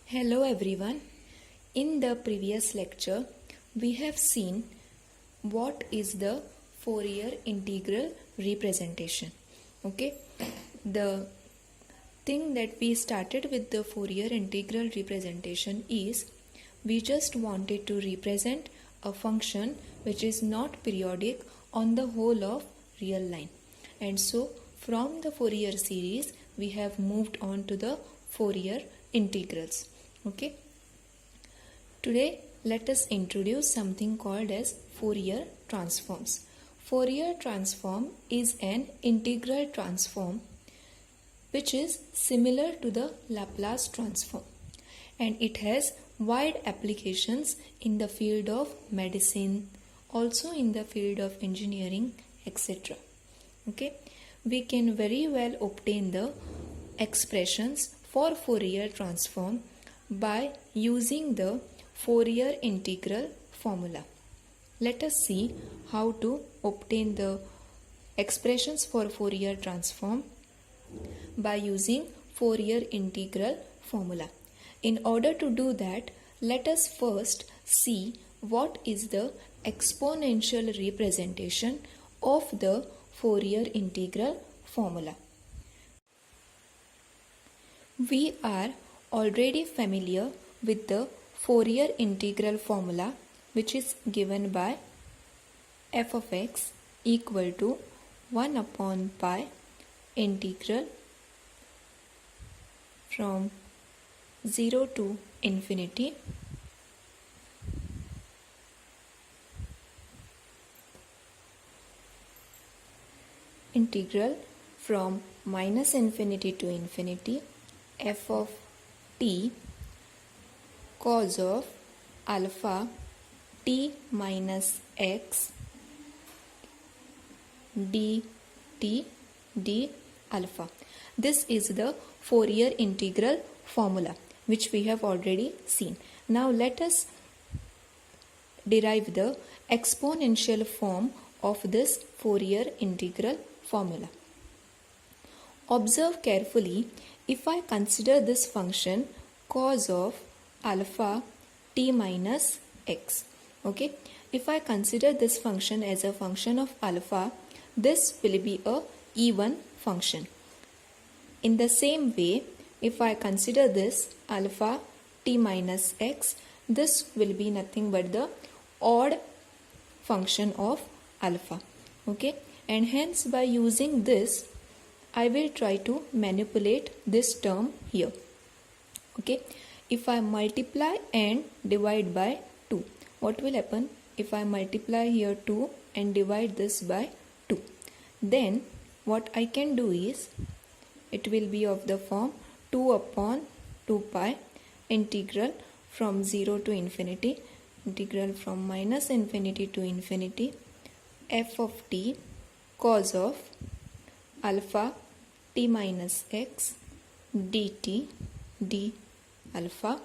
Hello everyone. In the previous lecture, we have seen what is the Fourier integral representation. Okay, the thing that we started with the Fourier integral representation is we just wanted to represent a function which is not periodic on the whole of real line. And so from the Fourier series, we have moved on to the Fourier integrals. Okay. Today, let us introduce something called as Fourier transforms. Fourier transform is an integral transform which is similar to the Laplace transform, and it has wide applications in the field of medicine, also in the field of engineering, etc. Okay, we can very well obtain the expressions for Fourier transform by using the Fourier integral formula. Let us see how to obtain the expressions for Fourier transform by using Fourier integral formula. In order to do that, let us first see what is the exponential representation of the Fourier integral formula. We are already familiar with the Fourier integral formula, which is given by f of x equal to 1 upon pi integral from 0 to infinity integral from minus infinity to infinity f of t cos of alpha t minus x dt d alpha. This is the Fourier integral formula which we have already seen. Now let us derive the exponential form of this Fourier integral formula. Observe carefully. If I consider this function cos of alpha t minus x, okay, if I consider this function as a function of alpha, this will be a even function. In the same way, if I consider this alpha t minus x, this will be nothing but the odd function of alpha, okay, and hence by using this I will try to manipulate this term here. Okay, if I multiply and divide by 2, what will happen? If I multiply here 2 and divide this by 2, then what I can do is it will be of the form 2 upon 2 pi integral from 0 to infinity, integral from minus infinity to infinity f of t cos of alpha t minus x dt d alpha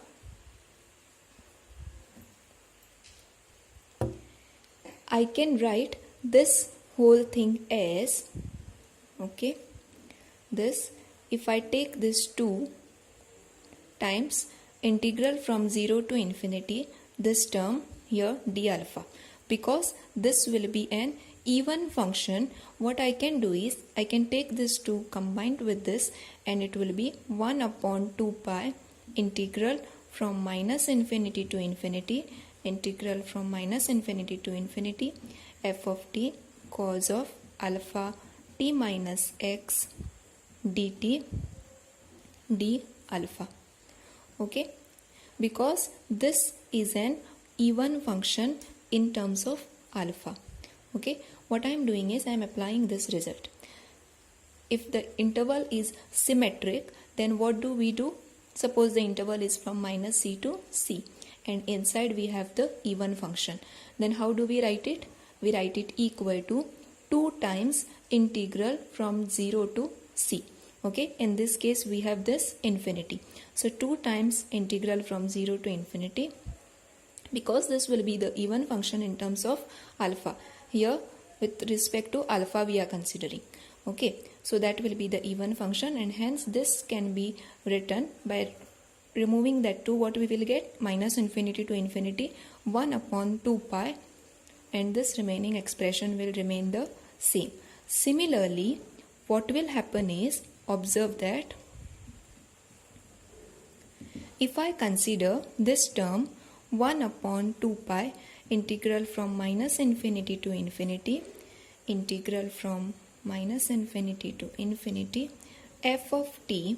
I can write this whole thing as, okay, this, if I take this 2 times integral from 0 to infinity, this term here d alpha, because this will be an even function, what I can do is I can take this 2 combined with this and it will be 1 upon 2 pi integral from minus infinity to infinity, integral from minus infinity to infinity f of t cos of alpha t minus x dt d alpha, okay, because this is an even function in terms of alpha. Okay, what I am doing is I am applying this result. If the interval is symmetric, then what do we do? Suppose the interval is from minus c to c and inside we have the even function. Then how do we write it? We write it equal to 2 times integral from 0 to c. Okay, in this case we have this infinity. So 2 times integral from 0 to infinity, because this will be the even function in terms of alpha. Here with respect to alpha we are considering. Okay, so that will be the even function and hence this can be written by removing that 2, what we will get? Minus infinity to infinity 1 upon 2 pi, and this remaining expression will remain the same. Similarly, what will happen is, observe that if I consider this term 1 upon 2 pi integral from minus infinity to infinity, integral from minus infinity to infinity, f of t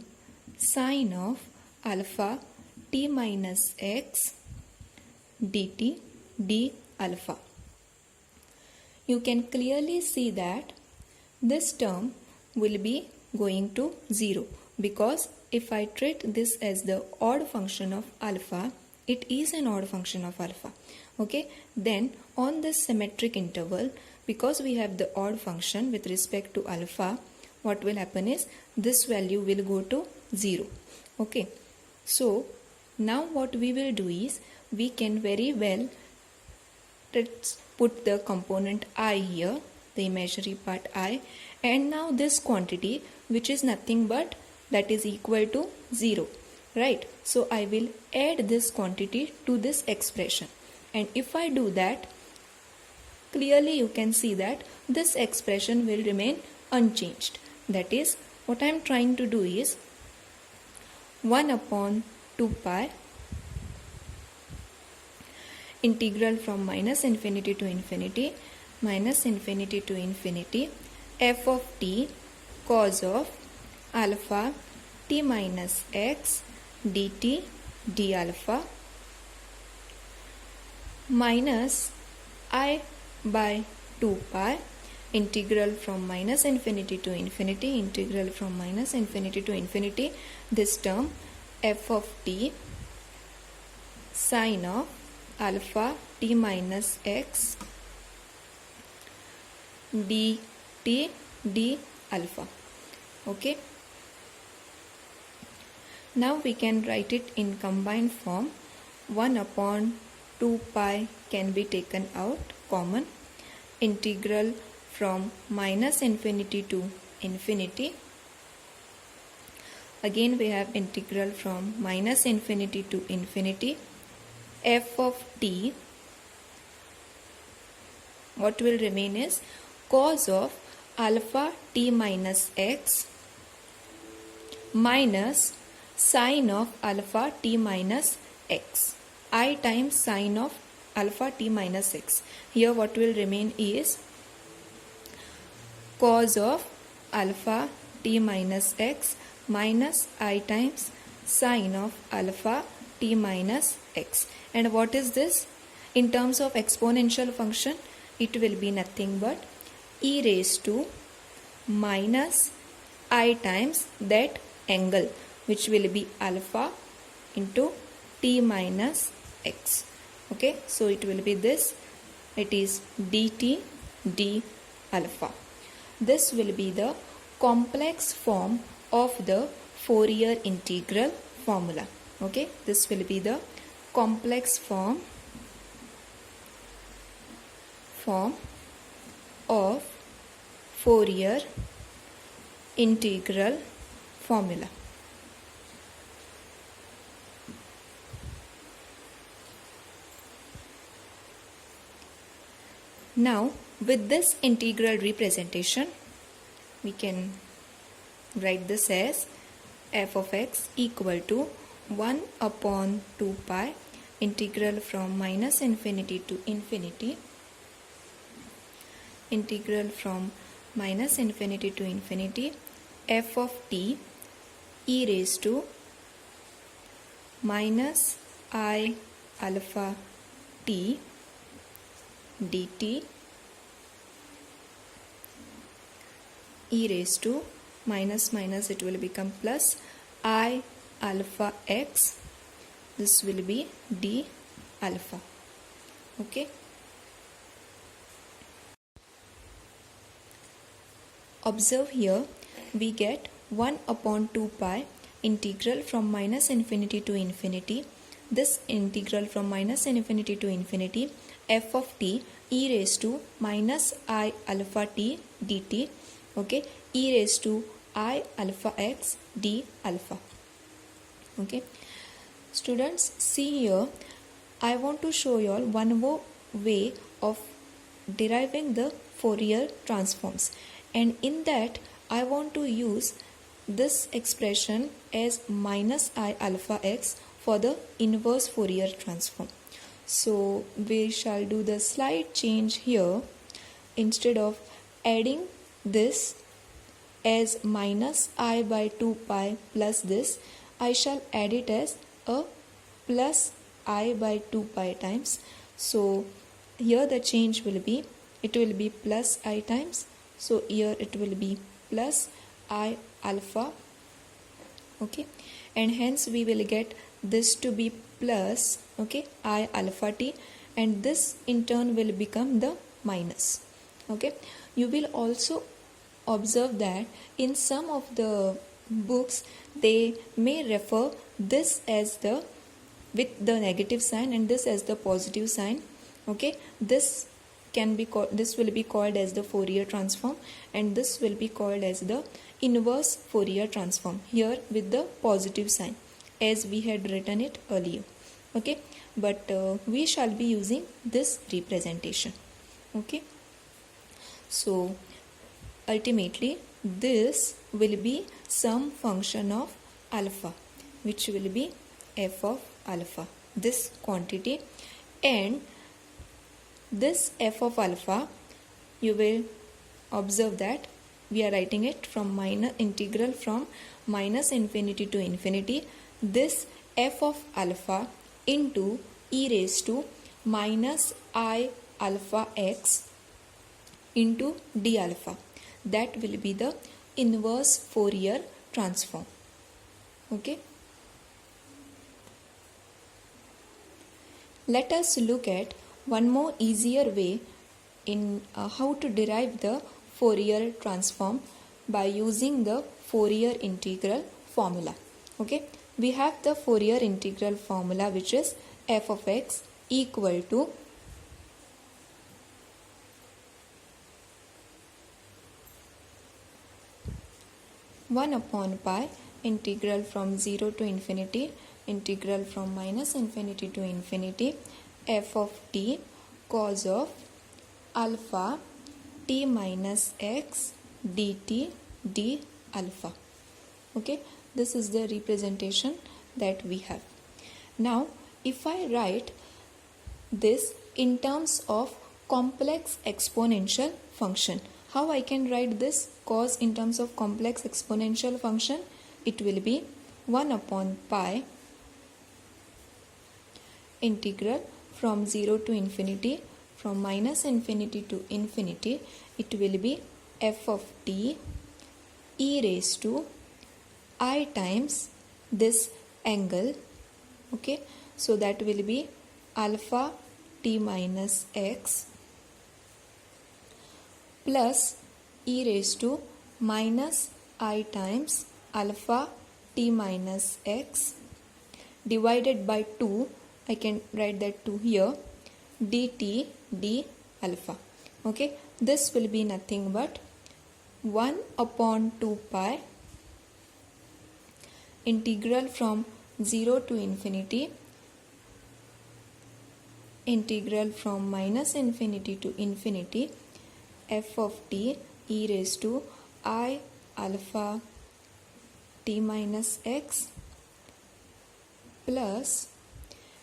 sine of alpha t minus x dt d alpha. You can clearly see that this term will be going to 0, because if I treat this as the odd function of alpha, it is an odd function of alpha. Okay, then on this symmetric interval, because we have the odd function with respect to alpha, what will happen is this value will go to 0. Okay, so now what we will do is, we can very well, let's put the component I here, the imaginary part I, and now this quantity, which is nothing but that is equal to 0, right? So I will add this quantity to this expression, and if I do that, clearly you can see that this expression will remain unchanged. That is, what I am trying to do is 1 upon 2 pi integral from minus infinity to infinity, f of t cos of alpha t minus x dt d alpha minus I by 2 pi integral from minus infinity to infinity, this term f of t sine of alpha t minus x dt d alpha. Okay, now we can write it in combined form. 1 upon 2 pi can be taken out common, integral from minus infinity to infinity. Again we have integral from minus infinity to infinity. F of t, what will remain is cos of alpha t minus x minus sine of alpha t minus x, I times sine of alpha t minus x. Here what will remain is cos of alpha t minus x minus I times sine of alpha t minus x. And what is this? In terms of exponential function, it will be nothing but e raised to minus I times that angle, which will be alpha into t minus x. Okay, so it will be this, it is dt d alpha. This will be the complex form of the Fourier integral formula. Okay, this will be the complex form of Fourier integral formula. Now with this integral representation, we can write this as f of x equal to 1 upon 2 pi integral from minus infinity to infinity, integral from minus infinity to infinity, f of t e raised to minus I alpha t dt e raised to minus minus, it will become plus I alpha x, this will be d alpha. Okay, observe here, we get 1 upon 2 pi integral from minus infinity to infinity, this integral from minus infinity to infinity, f of t e raised to minus I alpha t dt, okay, e raised to I alpha x d alpha. Okay, Students, see here, I want to show you all one more way of deriving the Fourier transforms, and in that I want to use this expression as minus I alpha x for the inverse Fourier transform. So we shall do the slight change here. Instead of adding this as minus I by 2 pi plus this, I shall add it as a plus I by 2 pi times. So here the change will be, it will be plus I times, so here it will be plus I alpha, okay, and hence we will get this to be plus, okay, I alpha t, and this in turn will become the minus, okay. You will also observe that in some of the books they may refer this as the with the negative sign and this as the positive sign, okay. This can be called, this will be called as the Fourier transform, and this will be called as the inverse Fourier transform, here with the positive sign as we had written it earlier, okay. But we shall be using this representation, okay. So ultimately this will be some function of alpha, which will be f of alpha, this quantity, and this f of alpha, you will observe that we are writing it from integral from minus infinity to infinity, this f of alpha into e raised to minus I alpha x into d alpha. That will be the inverse Fourier transform, okay. Let us look at one more easier way in how to derive the Fourier transform by using the Fourier integral formula, okay. We have the Fourier integral formula, which is f of x equal to one upon pi integral from 0 to infinity, integral from minus infinity to infinity, f of t cos of alpha t minus x dt d alpha, okay. This is the representation that we have. Now if I write this in terms of complex exponential function, how I can write this cos in terms of complex exponential function? It will be 1 upon pi integral from 0 to infinity, from minus infinity to infinity, it will be f of t e raised to I times this angle, okay. So that will be alpha t minus x plus e raised to minus I times alpha t minus x divided by 2, I can write that 2 here, dt d alpha, okay. This will be nothing but 1 upon 2 pi integral from 0 to infinity, integral from minus infinity to infinity, f of t e raised to I alpha t minus x plus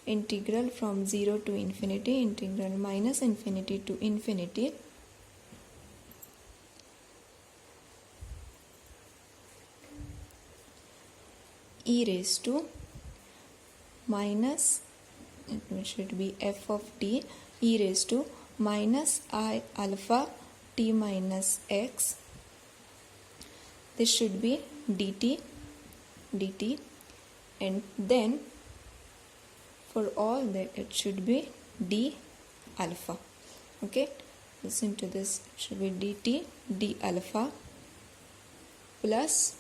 integral from 0 to infinity, integral minus infinity to infinity, e raised to minus, it should be f of t e raised to minus I alpha t minus x, this should be dt, and then for all that it should be d alpha, okay. Listen to this, it should be dt d alpha plus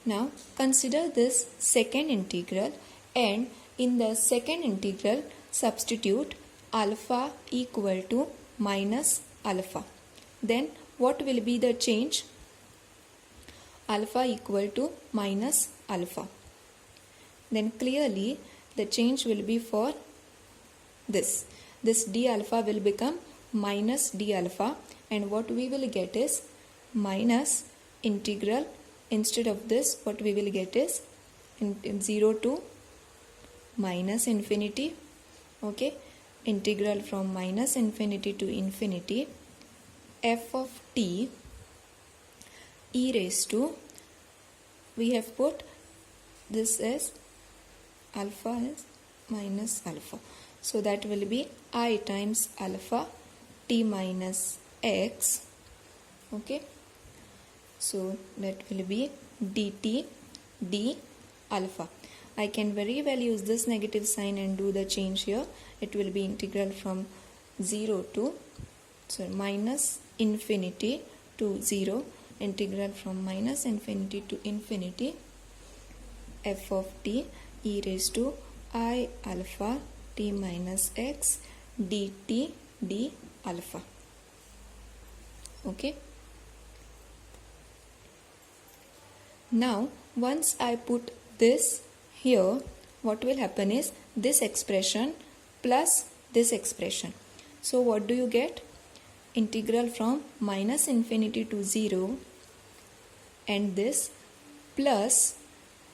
now consider this second integral, and in the second integral substitute alpha equal to minus alpha, then what will be the change? Alpha equal to minus alpha. Then clearly the change will be for this. This d alpha will become minus d alpha, and what we will get is minus integral. Instead of this, what we will get is 0 to minus infinity. Okay, integral from minus infinity to infinity f of t e raised to, we have put this as alpha is minus alpha, so that will be I times alpha t minus x. Okay, so that will be dt d alpha. I can very well use this negative sign and do the change here. It will be integral from 0 to minus infinity to 0, integral from minus infinity to infinity f of t e raised to I alpha t minus x dt d alpha. Okay. Now once I put this here, what will happen is this expression plus this expression. So what do you get? Integral from minus infinity to 0 and this plus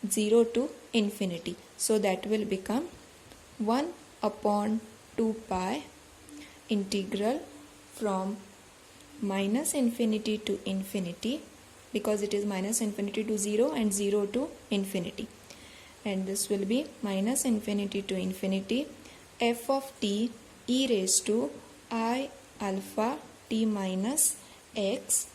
0 to infinity. So that will become 1 upon 2 pi integral from minus infinity to infinity, because it is minus infinity to 0 and 0 to infinity. And this will be minus infinity to infinity f of t e raised to I alpha t minus x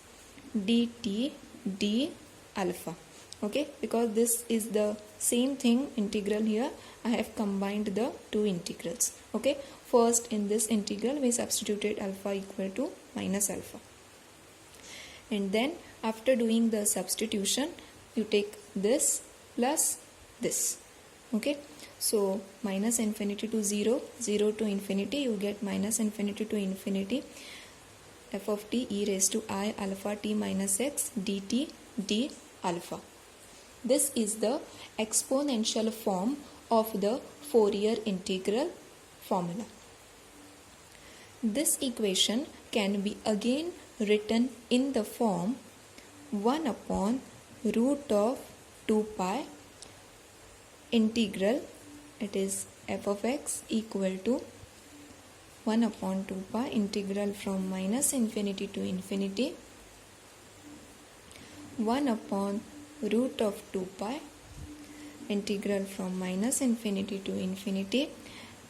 dt d alpha. Okay, because this is the same thing integral here, I have combined the two integrals. Okay, first in this integral we substituted alpha equal to minus alpha, and then after doing the substitution you take this plus this. Okay, so minus infinity to 0, 0 to infinity, you get minus infinity to infinity f of t e raised to I alpha t minus x dt d alpha. This is the exponential form of the Fourier integral formula. This equation can be again written in the form 1 upon root of 2 pi integral, it is f of x equal to 1 upon 2 pi integral from minus infinity to infinity 1 upon root of 2 pi integral from minus infinity to infinity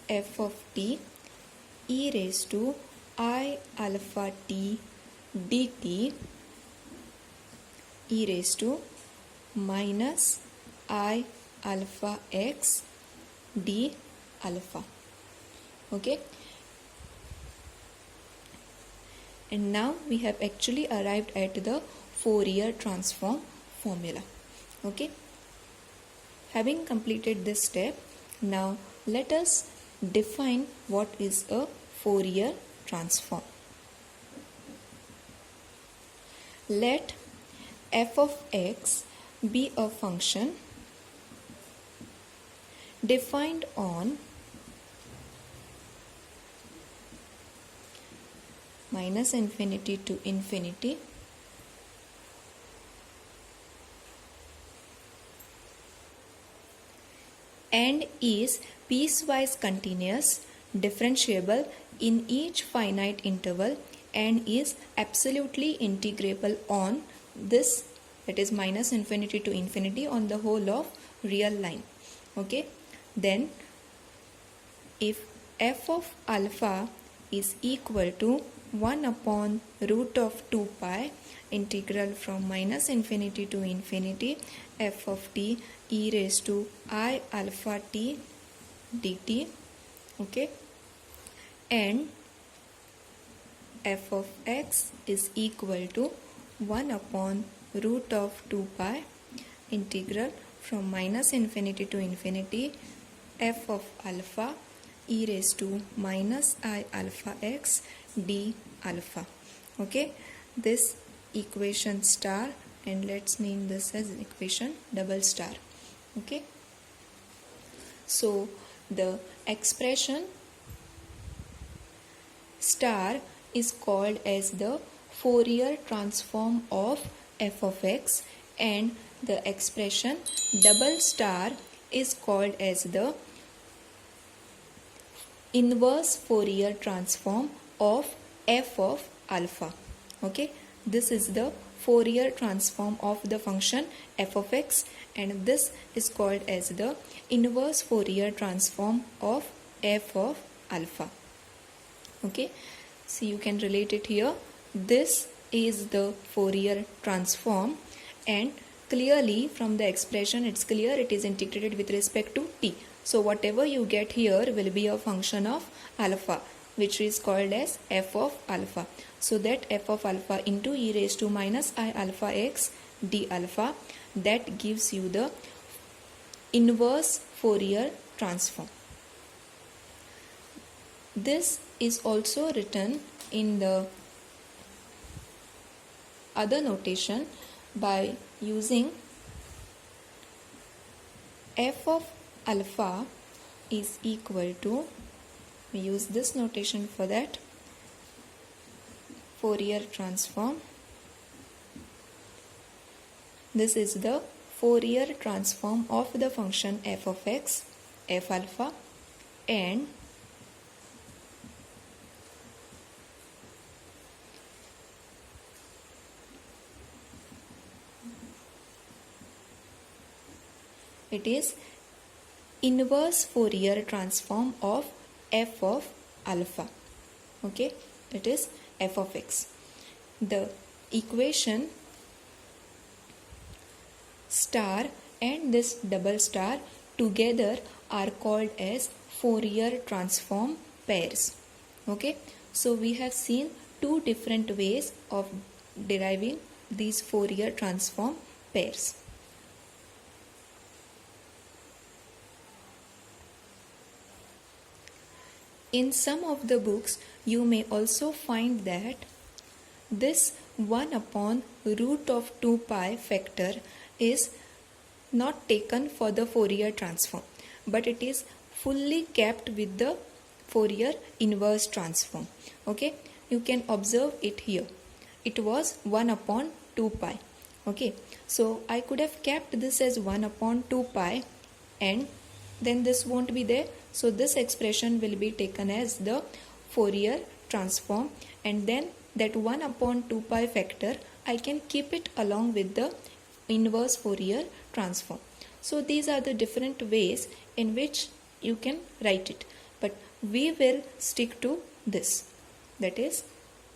f of t e raised to I alpha t dt e raised to minus I alpha x d alpha. Okay, and now we have actually arrived at the Fourier transform formula. Okay, having completed this step, now let us define what is a Fourier transform. Let f of x be a function defined on minus infinity to infinity and is piecewise continuous, differentiable in each finite interval, and is absolutely integrable on this, that is minus infinity to infinity, on the whole of real line. Okay, then if f of alpha is equal to 1 upon root of 2 pi integral from minus infinity to infinity f of t e raised to I alpha t dt, okay, and f of x is equal to 1 upon root of 2 pi integral from minus infinity to infinity f of alpha e raised to minus I alpha x d alpha. Okay, this equation star, and let's name this as equation double star. Okay, so the expression star is called as the Fourier transform of f of x, and the expression double star is called as the inverse Fourier transform of f of alpha. Okay, this is the Fourier transform of the function f of x, and this is called as the inverse Fourier transform of f of alpha. Okay, so you can relate it here. This is the Fourier transform, and clearly from the expression it's clear it is integrated with respect to t. So whatever you get here will be a function of alpha, which is called as f of alpha. So that f of alpha into e raised to minus I alpha x d alpha, that gives you the inverse Fourier transform. This is also written in the other notation by using f of alpha is equal to, we use this notation for that, Fourier transform. This is the Fourier transform of the function f of x, f alpha, and it is inverse Fourier transform of f of alpha. Okay, it is f of x. The equation star and this double star together are called as Fourier transform pairs. Okay, so we have seen two different ways of deriving these Fourier transform pairs. In some of the books, you may also find that this 1 upon root of 2 pi factor is not taken for the Fourier transform, but it is fully kept with the Fourier inverse transform. Okay, you can observe it here. It was 1 upon 2 pi. Okay, so I could have kept this as 1 upon 2 pi, and then this won't be there. So this expression will be taken as the Fourier transform, and then that 1 upon 2 pi factor I can keep it along with the inverse Fourier transform. So these are the different ways in which you can write it, but we will stick to this, that is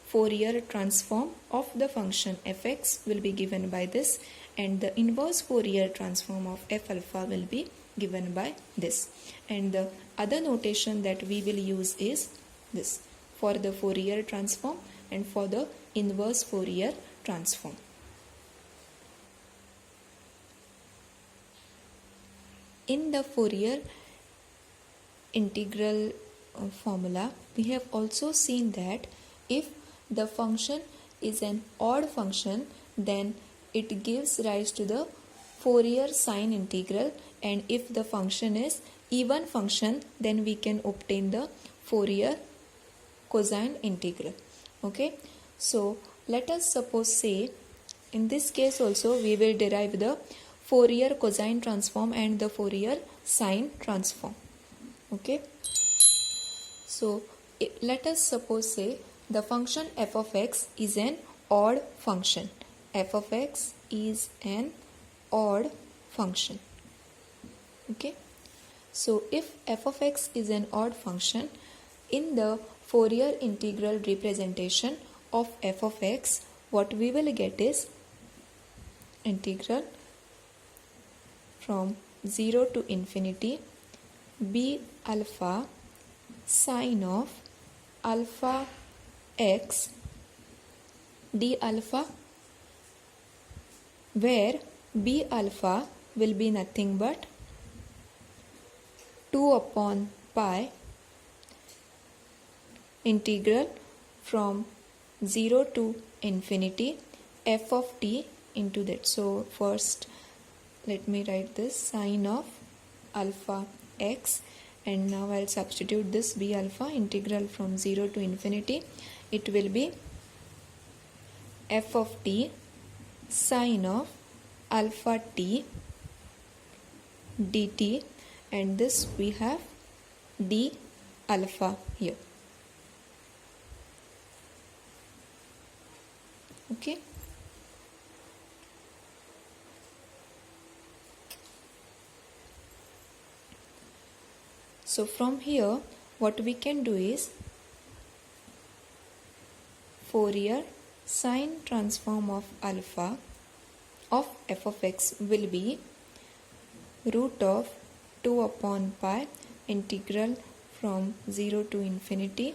Fourier transform of the function fx will be given by this, and the inverse Fourier transform of f alpha will be given by this. And the other notation that we will use is this for the Fourier transform and for the inverse Fourier transform. In the Fourier integral formula, we have also seen that if the function is an odd function, then it gives rise to the Fourier sine integral, and if the function is even function, then we can obtain the Fourier cosine integral. Okay, so let us suppose say in this case also we will derive the Fourier cosine transform and the Fourier sine transform. Okay, so let us suppose say the function f of x is an odd function. F of x is an odd function. Okay, so if f of x is an odd function, in the Fourier integral representation of f of x, what we will get is integral from 0 to infinity b alpha sine of alpha x d alpha, where b alpha will be nothing but 2 upon pi integral from 0 to infinity f of t into that. So first let me write this sine of alpha x, and now I'll substitute this b alpha, integral from 0 to infinity. It will be f of t sine of alpha t dt, and this we have d alpha here. Okay. So from here what we can do is Fourier sine transform of alpha of f of x will be root of 2 upon pi integral from 0 to infinity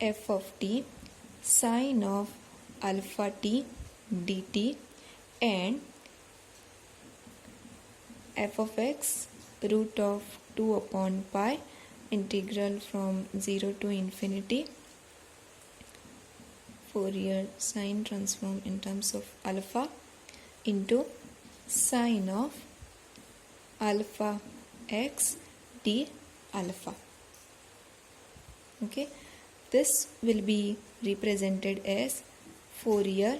f of t sine of alpha t dt, and f of x root of 2 upon pi integral from 0 to infinity Fourier sine transform in terms of alpha into sine of alpha x d alpha. Okay, this will be represented as Fourier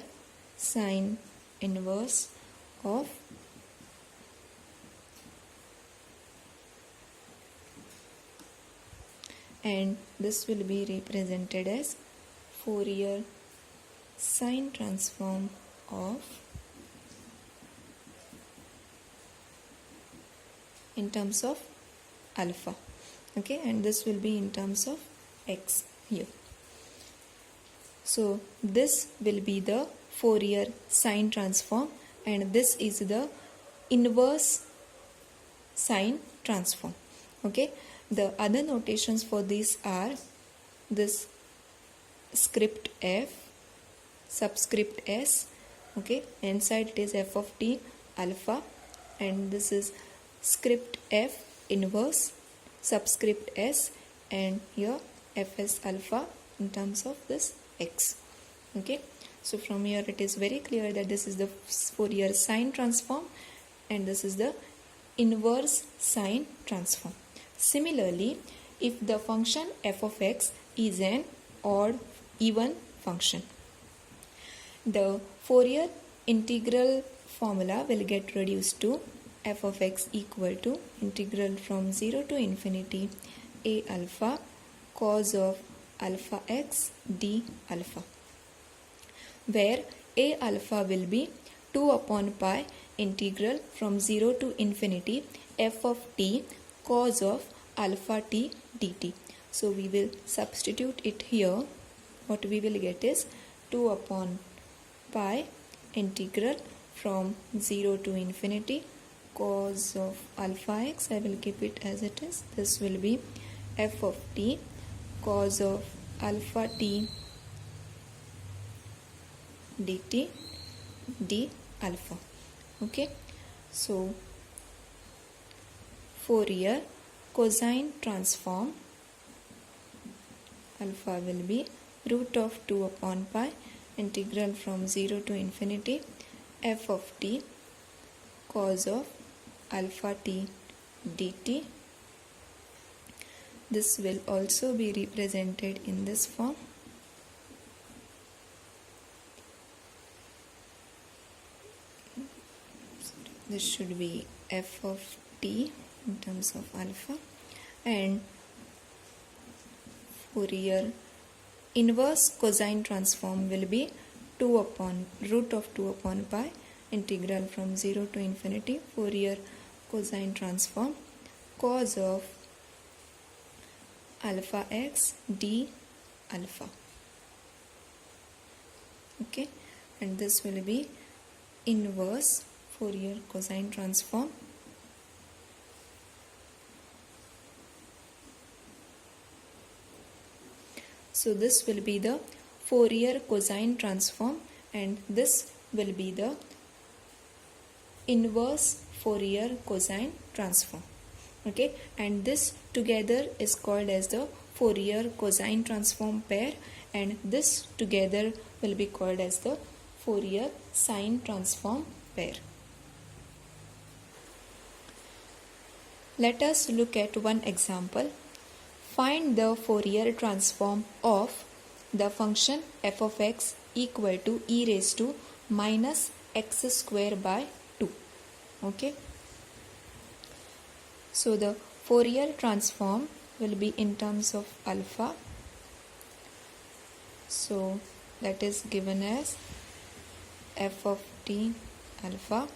sine inverse of and this will be represented as Fourier sine transform of in terms of alpha. Okay, and this will be in terms of x here. So this will be the Fourier sine transform, and this is the inverse sine transform. Okay, the other notations for this are this script f, subscript s. Okay, inside it is f of t alpha, and this is script f inverse, subscript s, and here fs alpha in terms of this x. Okay, so from here it is very clear that this is the Fourier sine transform and this is the inverse sine transform. Similarly, if the function f of x is an odd even function, the Fourier integral formula will get reduced to f of x equal to integral from 0 to infinity a alpha cos of alpha x d alpha, where a alpha will be 2 upon pi integral from 0 to infinity f of t cos of alpha t dt. So we will substitute it here. What we will get is 2 upon pi integral from 0 to infinity cos of alpha x. I will keep it as it is. This will be f of t cos of alpha t dt d alpha. Okay, so Fourier cosine transform alpha will be root of 2 upon pi integral from 0 to infinity f of t cos of alpha t dt. This will also be represented in this form. This should be f of t in terms of alpha, and Fourier inverse cosine transform will be 2 upon root of 2 upon pi integral from 0 to infinity Fourier cosine transform cos of alpha x d alpha. Okay, and this will be inverse Fourier cosine transform So this will be the Fourier cosine transform, and this will be the inverse Fourier cosine transform. Okay, and this together is called as the Fourier cosine transform pair, and this together will be called as the Fourier sine transform pair. Let us look at one example. Find the Fourier transform of the function f of x equal to e raised to minus x square by 2. Okay. So the Fourier transform will be in terms of alpha. So that is given as f of t alpha,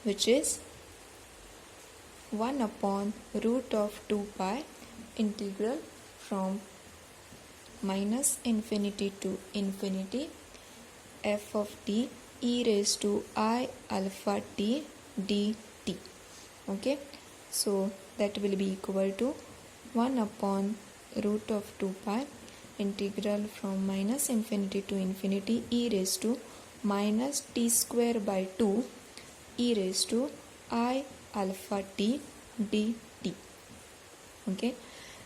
which is 1 upon root of 2 pi integral from minus infinity to infinity f of t e raised to I alpha t dt. Okay, so that will be equal to 1 upon root of 2 pi integral from minus infinity to infinity e raised to minus t square by 2 e raised to I alpha t dt. Okay,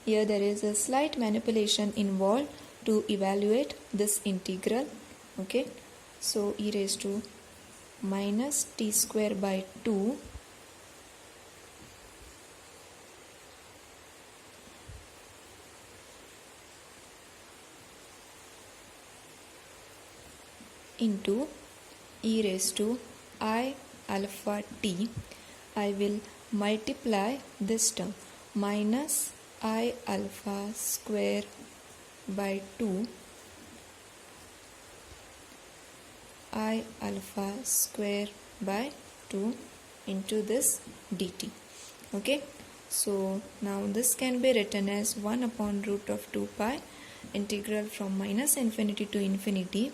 here there is a slight manipulation involved to evaluate this integral. Okay, so e raised to minus t square by 2 into e raised to I alpha t. I will multiply this term minus I alpha square by 2 I alpha square by 2 into this dt. Okay, so now this can be written as 1 upon root of 2 pi integral from minus infinity to infinity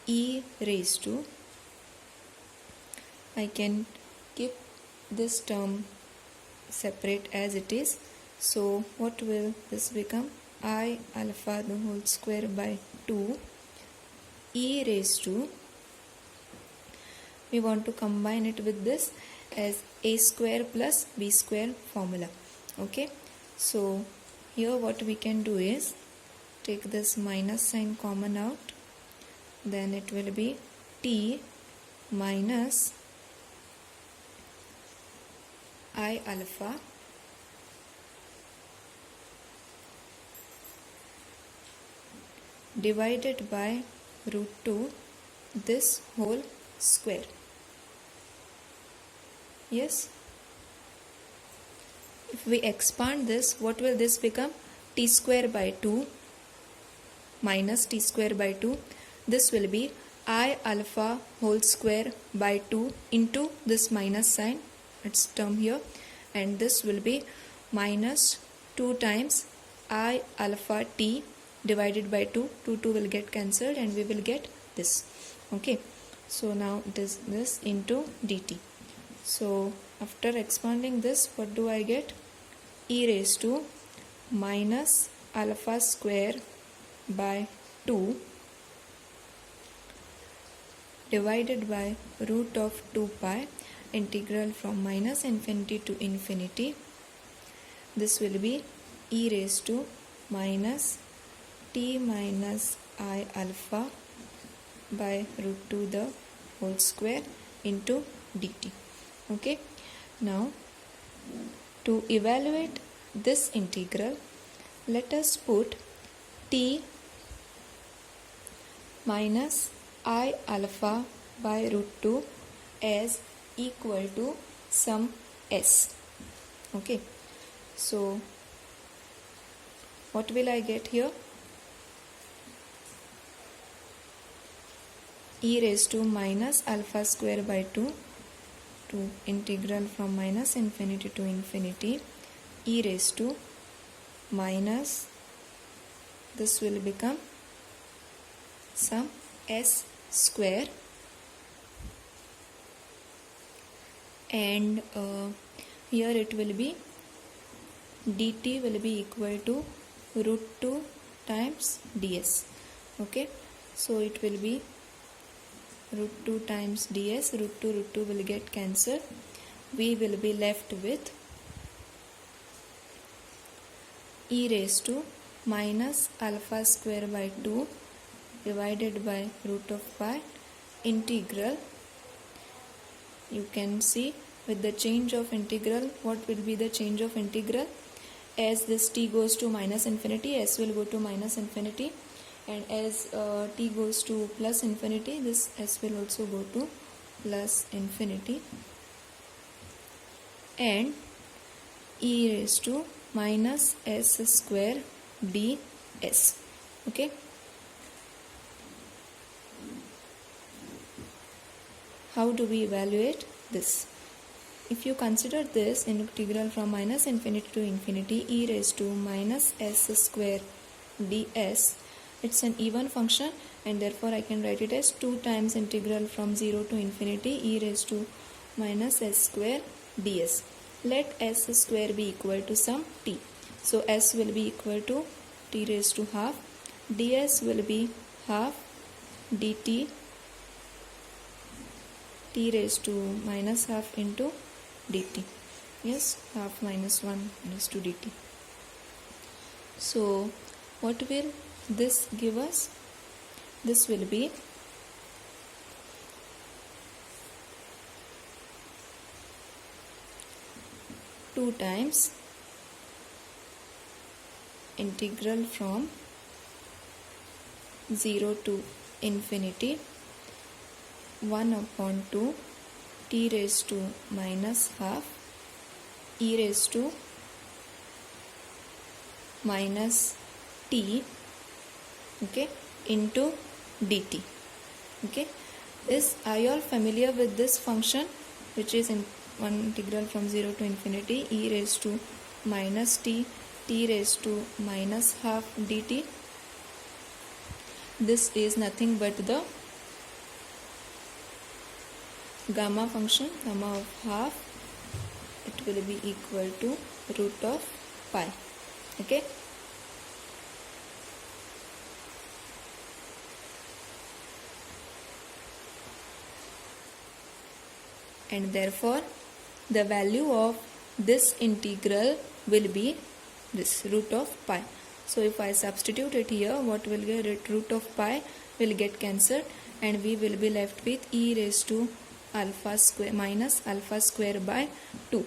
e raised to, I can keep this term separate as it is. So what will this become? I alpha the whole square by 2 e raised to, we want to combine it with this as a square plus b square formula. Okay, so here what we can do is take this minus sign common out, then it will be t minus I alpha divided by root 2 this whole square. Yes, if we expand this, what will this become? T square by 2 minus t square by 2. This will be I alpha whole square by 2 into this minus sign, its term here, and this will be minus 2 times I alpha t divided by 2. 2 will get cancelled and we will get this. Okay, so now it is this into dt. So after expanding this, what do I get? E raised to minus alpha square by 2 divided by root of 2 pi integral from minus infinity to infinity. This will be e raised to minus t minus I alpha by root 2 the whole square into dt. Okay, now to evaluate this integral, let us put t minus I alpha by root 2 as equal to some s. Okay, so what will I get here? E raised to minus alpha square by 2 to integral from minus infinity to infinity e raised to minus, this will become some s square, and here it will be dt will be equal to root 2 times ds. Okay, so it will be root 2 times ds, root 2 will get cancelled. We will be left with e raised to minus alpha square by 2 divided by root of pi integral. You can see with the change of integral, what will be the change of integral? As this t goes to minus infinity, s will go to minus infinity, and as t goes to plus infinity, this s will also go to plus infinity, and e raised to minus s square ds. Okay. How do we evaluate this? If you consider this integral from minus infinity to infinity, e raised to minus s square ds, it's an even function, and therefore I can write it as 2 times integral from 0 to infinity e raised to minus s square ds. Let s square be equal to some t. So s will be equal to t raised to half, ds will be half dt, t raised to minus half into dt. Yes, half minus 1 minus 2 dt. So what will this give us? This will be two times integral from 0 to infinity 1 upon 2 t raised to minus half e raised to minus t, okay, into dt. Okay, are you all familiar with this function, which is in one integral from 0 to infinity e raised to minus t raised to minus half dt? This is nothing but the gamma function, gamma of half. It will be equal to root of pi. Okay. And therefore the value of this integral will be this root of pi. So if I substitute it here, what will get? Root of pi will get cancelled, and we will be left with e raised to alpha square minus alpha square by 2.